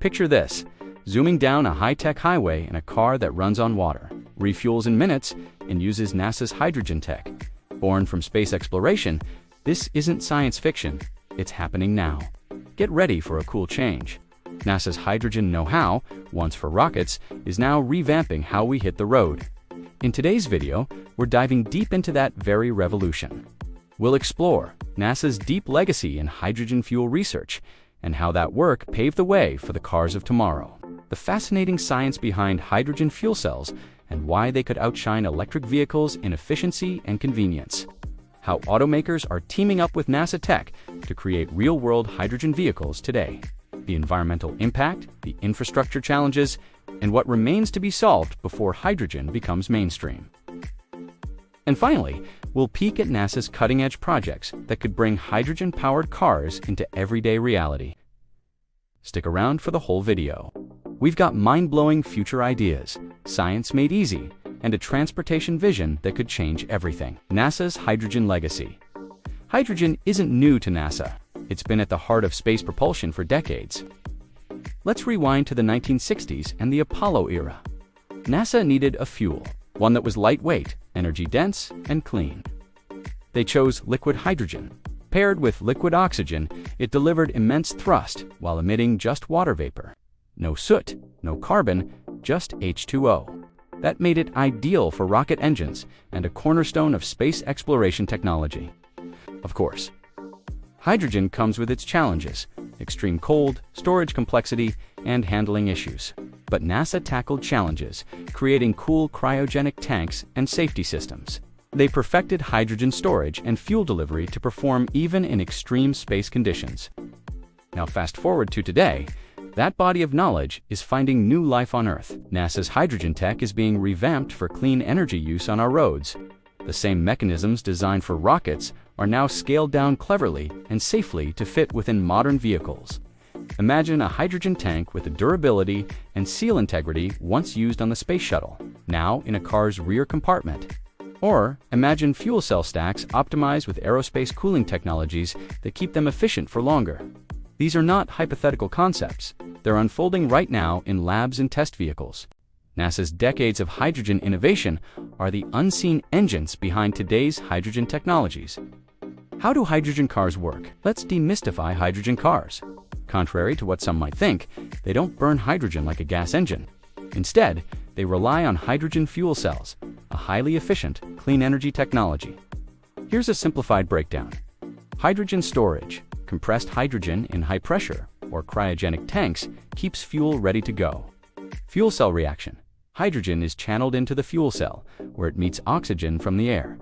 Picture this: zooming down a high-tech highway in a car that runs on water, refuels in minutes, and uses NASA's hydrogen tech. Born from space exploration, this isn't science fiction, it's happening now. Get ready for a cool change. NASA's hydrogen know-how, once for rockets, is now revamping how we hit the road. In today's video, we're diving deep into that very revolution. We'll explore NASA's deep legacy in hydrogen fuel research and how that work paved the way for the cars of tomorrow. The fascinating science behind hydrogen fuel cells and why they could outshine electric vehicles in efficiency and convenience. How automakers are teaming up with NASA tech to create real-world hydrogen vehicles today. The environmental impact, the infrastructure challenges, and what remains to be solved before hydrogen becomes mainstream. And finally, we'll peek at NASA's cutting-edge projects that could bring hydrogen-powered cars into everyday reality. Stick around for the whole video. We've got mind-blowing future ideas, science made easy, and a transportation vision that could change everything. NASA's hydrogen legacy. Hydrogen isn't new to NASA. It's been at the heart of space propulsion for decades. Let's rewind to the 1960s and the Apollo era. NASA needed a fuel, one that was lightweight, energy-dense, and clean. They chose liquid hydrogen. Paired with liquid oxygen, it delivered immense thrust while emitting just water vapor. No soot, no carbon, just H2O. That made it ideal for rocket engines and a cornerstone of space exploration technology. Of course, hydrogen comes with its challenges: extreme cold, storage complexity, and handling issues. But NASA tackled challenges, creating cool cryogenic tanks and safety systems. They perfected hydrogen storage and fuel delivery to perform even in extreme space conditions. Now fast forward to today, that body of knowledge is finding new life on Earth. NASA's hydrogen tech is being revamped for clean energy use on our roads. The same mechanisms designed for rockets are now scaled down cleverly and safely to fit within modern vehicles. Imagine a hydrogen tank with the durability and seal integrity once used on the space shuttle, now in a car's rear compartment. Or imagine fuel cell stacks optimized with aerospace cooling technologies that keep them efficient for longer. These are not hypothetical concepts. They're unfolding right now in labs and test vehicles. NASA's decades of hydrogen innovation are the unseen engines behind today's hydrogen technologies. How do hydrogen cars work? Let's demystify hydrogen cars. Contrary to what some might think, they don't burn hydrogen like a gas engine. Instead, they rely on hydrogen fuel cells, a highly efficient, clean energy technology. Here's a simplified breakdown. Hydrogen storage. Compressed hydrogen in high pressure, or cryogenic tanks, keeps fuel ready to go. Fuel cell reaction. Hydrogen is channeled into the fuel cell, where it meets oxygen from the air.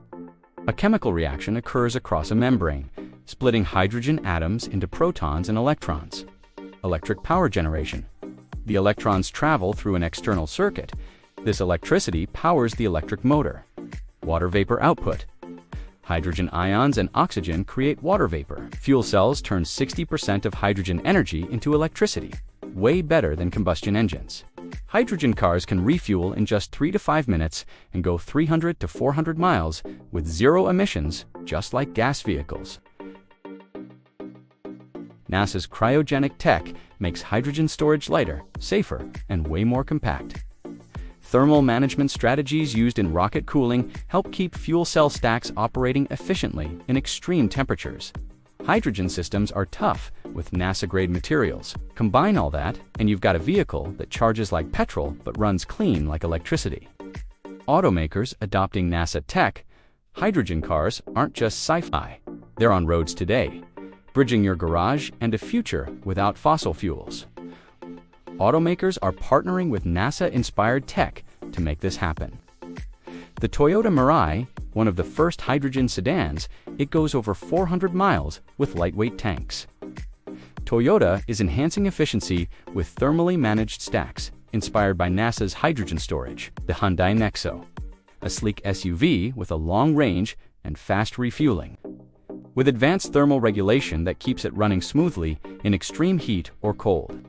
A chemical reaction occurs across a membrane, splitting hydrogen atoms into protons and electrons. Electric power generation. The electrons travel through an external circuit. This electricity powers the electric motor. Water vapor output. Hydrogen ions and oxygen create water vapor. Fuel cells turn 60% of hydrogen energy into electricity, way better than combustion engines. Hydrogen cars can refuel in just 3 to 5 minutes and go 300 to 400 miles with zero emissions, just like gas vehicles. NASA's cryogenic tech makes hydrogen storage lighter, safer, and way more compact. Thermal management strategies used in rocket cooling help keep fuel cell stacks operating efficiently in extreme temperatures. Hydrogen systems are tough with NASA-grade materials. Combine all that, and you've got a vehicle that charges like petrol but runs clean like electricity. Automakers adopting NASA tech. Hydrogen cars aren't just sci-fi. They're on roads today, bridging your garage and a future without fossil fuels. Automakers are partnering with NASA-inspired tech to make this happen. The Toyota Mirai, one of the first hydrogen sedans, it goes over 400 miles with lightweight tanks. Toyota is enhancing efficiency with thermally managed stacks, inspired by NASA's hydrogen storage. The Hyundai Nexo, a sleek SUV with a long range and fast refueling, with advanced thermal regulation that keeps it running smoothly in extreme heat or cold.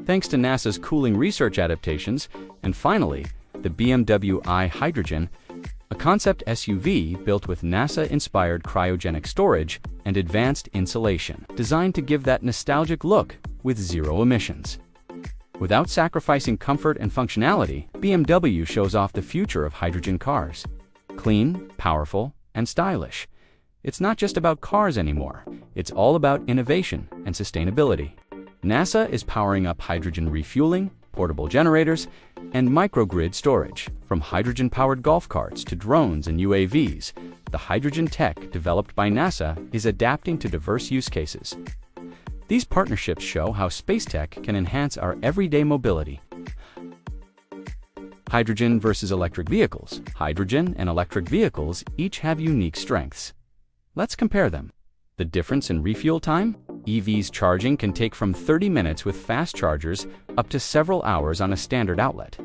Thanks to NASA's cooling research adaptations. And finally, the BMW iHydrogen, a concept SUV built with NASA-inspired cryogenic storage and advanced insulation, designed to give that nostalgic look with zero emissions. Without sacrificing comfort and functionality, BMW shows off the future of hydrogen cars. Clean, powerful, and stylish. It's not just about cars anymore. It's all about innovation and sustainability. NASA is powering up hydrogen refueling, portable generators, and microgrid storage. From hydrogen-powered golf carts to drones and UAVs, the hydrogen tech developed by NASA is adapting to diverse use cases. These partnerships show how space tech can enhance our everyday mobility. Hydrogen versus electric vehicles. Hydrogen and electric vehicles each have unique strengths. Let's compare them. The difference in refuel time? EVs charging can take from 30 minutes with fast chargers up to several hours on a standard outlet.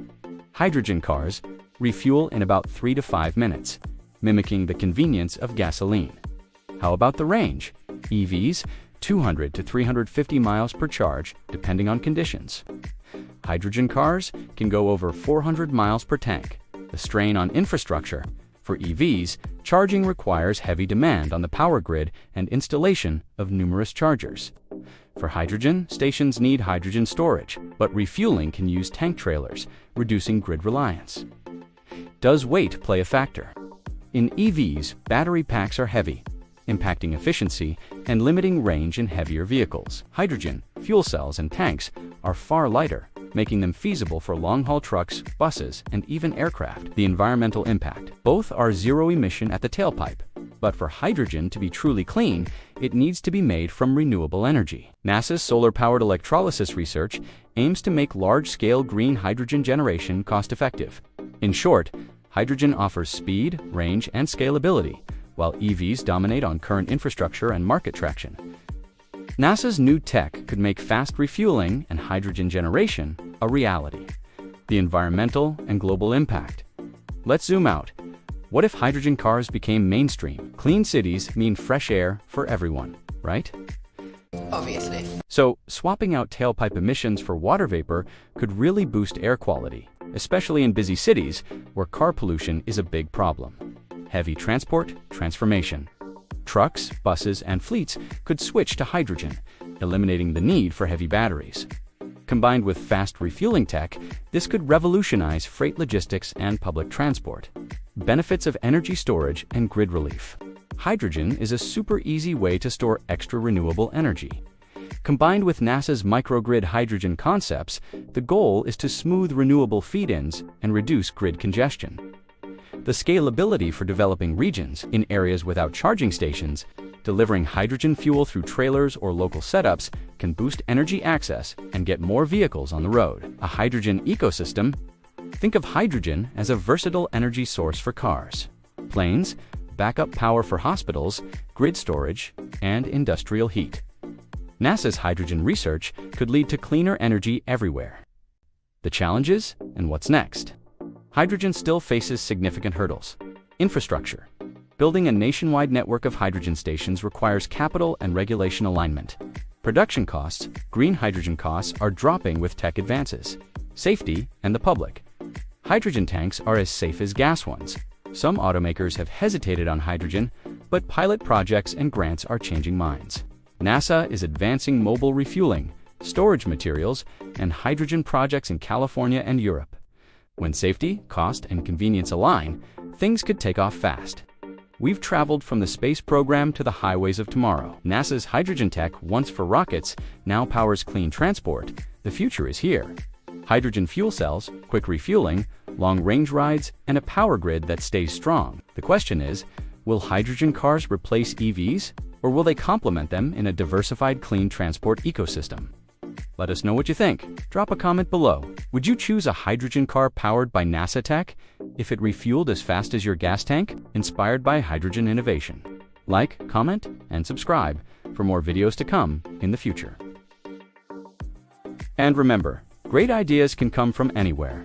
Hydrogen cars refuel in about 3 to 5 minutes, mimicking the convenience of gasoline. How about the range? EVs, 200 to 350 miles per charge, depending on conditions. Hydrogen cars can go over 400 miles per tank. The strain on infrastructure. For EVs, charging requires heavy demand on the power grid and installation of numerous chargers. For hydrogen, stations need hydrogen storage, but refueling can use tank trailers, reducing grid reliance. Does weight play a factor? In EVs, battery packs are heavy, impacting efficiency and limiting range in heavier vehicles. Hydrogen, fuel cells, and tanks are far lighter, making them feasible for long-haul trucks, buses, and even aircraft. The environmental impact. Both are zero emission at the tailpipe, but for hydrogen to be truly clean, it needs to be made from renewable energy. NASA's solar-powered electrolysis research aims to make large-scale green hydrogen generation cost-effective. In short, hydrogen offers speed, range, and scalability, while EVs dominate on current infrastructure and market traction. NASA's new tech could make fast refueling and hydrogen generation a reality. The environmental and global impact. Let's zoom out. What if hydrogen cars became mainstream? Clean cities mean fresh air for everyone, right? Obviously. So, swapping out tailpipe emissions for water vapor could really boost air quality, especially in busy cities where car pollution is a big problem. Heavy transport, transformation. Trucks, buses, and fleets could switch to hydrogen, eliminating the need for heavy batteries. Combined with fast refueling tech, this could revolutionize freight logistics and public transport. Benefits of energy storage and grid relief. Hydrogen is a super easy way to store extra renewable energy. Combined with NASA's microgrid hydrogen concepts, the goal is to smooth renewable feed-ins and reduce grid congestion. The scalability for developing regions in areas without charging stations, delivering hydrogen fuel through trailers or local setups can boost energy access and get more vehicles on the road. A hydrogen ecosystem. Think of hydrogen as a versatile energy source for cars, planes, backup power for hospitals, grid storage, and industrial heat. NASA's hydrogen research could lead to cleaner energy everywhere. The challenges and what's next. Hydrogen still faces significant hurdles. Infrastructure. Building a nationwide network of hydrogen stations requires capital and regulation alignment. Production costs. Green hydrogen costs are dropping with tech advances. Safety and the public. Hydrogen tanks are as safe as gas ones. Some automakers have hesitated on hydrogen, but pilot projects and grants are changing minds. NASA is advancing mobile refueling, storage materials, and hydrogen projects in California and Europe. When safety, cost, and convenience align, things could take off fast. We've traveled from the space program to the highways of tomorrow. NASA's hydrogen tech, once for rockets, now powers clean transport. The future is here. Hydrogen fuel cells, quick refueling, long-range rides, and a power grid that stays strong. The question is, will hydrogen cars replace EVs, or will they complement them in a diversified clean transport ecosystem? Let us know what you think. Drop a comment below. Would you choose a hydrogen car powered by NASA tech if it refueled as fast as your gas tank, inspired by hydrogen innovation? Like, comment, and subscribe for more videos to come in the future. And remember, great ideas can come from anywhere.